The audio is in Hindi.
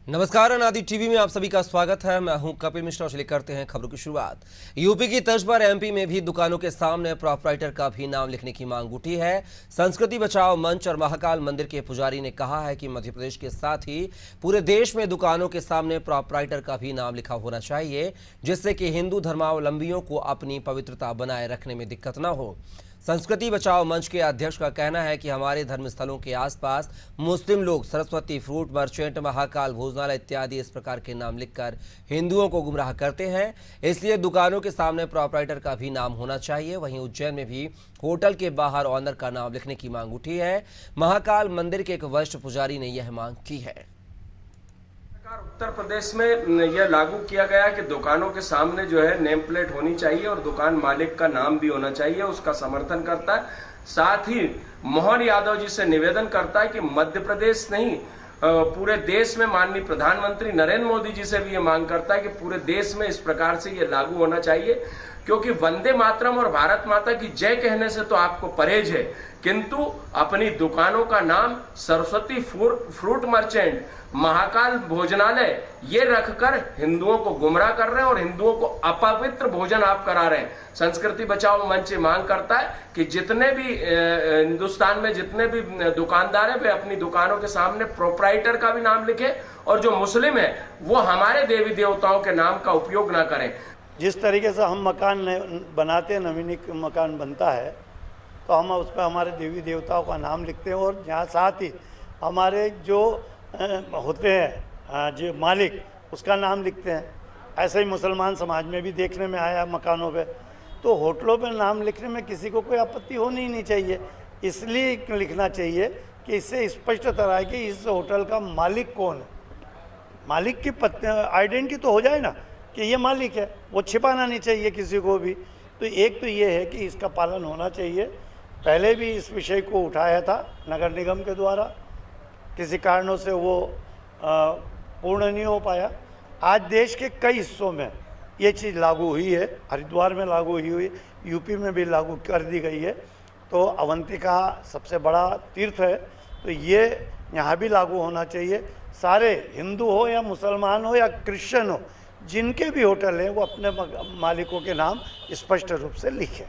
नमस्कार, अनादि टीवी में आप सभी का स्वागत है। मैं हूं कपिल मिश्रा और चलिए करते हैं खबरों की शुरुआत। यूपी की तर्ज पर एमपी में भी दुकानों के सामने प्रोपराइटर का भी नाम लिखने की मांग उठी है। संस्कृति बचाओ मंच और महाकाल मंदिर के पुजारी ने कहा है कि मध्य प्रदेश के साथ ही पूरे देश में दुकानों के सामने प्रोपराइटर का भी नाम लिखा होना चाहिए, जिससे कि हिंदू धर्मावलंबियों को अपनी पवित्रता बनाए रखने में दिक्कत न हो। संस्कृति बचाओ मंच के अध्यक्ष का कहना है कि हमारे धर्मस्थलों के आसपास मुस्लिम लोग सरस्वती फ्रूट मर्चेंट, महाकाल भोजनालय इत्यादि इस प्रकार के नाम लिखकर हिंदुओं को गुमराह करते हैं, इसलिए दुकानों के सामने प्रोपराइटर का भी नाम होना चाहिए। वहीं उज्जैन में भी होटल के बाहर ऑनर का नाम लिखने की मांग उठी है। महाकाल मंदिर के एक वरिष्ठ पुजारी ने यह मांग की है। उत्तर प्रदेश में यह लागू किया गया कि दुकानों के सामने जो है नेम प्लेट होनी चाहिए और दुकान मालिक का नाम भी होना चाहिए। उसका समर्थन करता है। साथ ही मोहन यादव जी से निवेदन करता है कि मध्य प्रदेश नहीं पूरे देश में माननीय प्रधानमंत्री नरेंद्र मोदी जी से भी ये मांग करता है कि पूरे देश में इस प्रकार से ये लागू होना चाहिए, क्योंकि वंदे मातरम और भारत माता की जय कहने से तो आपको परहेज है, किंतु अपनी दुकानों का नाम सरस्वती फ्रूट मर्चेंट, महाकाल भोजनालय ये रखकर हिंदुओं को गुमराह कर रहे हैं और हिंदुओं को अपवित्र भोजन आप करा रहे हैं। संस्कृति बचाओ मंच मांग करता है कि जितने भी हिंदुस्तान में जितने भी दुकानदार हैं वे अपनी दुकानों के सामने प्रोपराइटर का भी नाम लिखें और जो मुस्लिम है वो हमारे देवी देवताओं के नाम का उपयोग ना करें। जिस तरीके से हम मकान बनाते हैं, नवीनीक मकान बनता है, तो हम उस पर हमारे देवी देवताओं का नाम लिखते हैं और यहाँ साथ ही हमारे जो होते हैं जो मालिक उसका नाम लिखते हैं। ऐसे ही मुसलमान समाज में भी देखने में आया मकानों पे। तो होटलों पे नाम लिखने में किसी को कोई आपत्ति होनी ही नहीं चाहिए, इसलिए लिखना चाहिए कि इससे स्पष्ट तरह है कि इस होटल का मालिक कौन है। मालिक की आइडेंटिटी तो हो जाए ना कि ये मालिक है, वो छिपाना नहीं चाहिए किसी को भी। तो एक तो ये है कि इसका पालन होना चाहिए। पहले भी इस विषय को उठाया था नगर निगम के द्वारा, किसी कारणों से वो पूर्ण नहीं हो पाया। आज देश के कई हिस्सों में ये चीज़ लागू हुई है। हरिद्वार में लागू हुई, यूपी में भी लागू कर दी गई है। तो अवंतिका सबसे बड़ा तीर्थ है, तो ये यहाँ भी लागू होना चाहिए। सारे हिंदू हो या मुसलमान हो या क्रिश्चियन हो, जिनके भी होटल हैं वो अपने मालिकों के नाम स्पष्ट रूप से लिखें।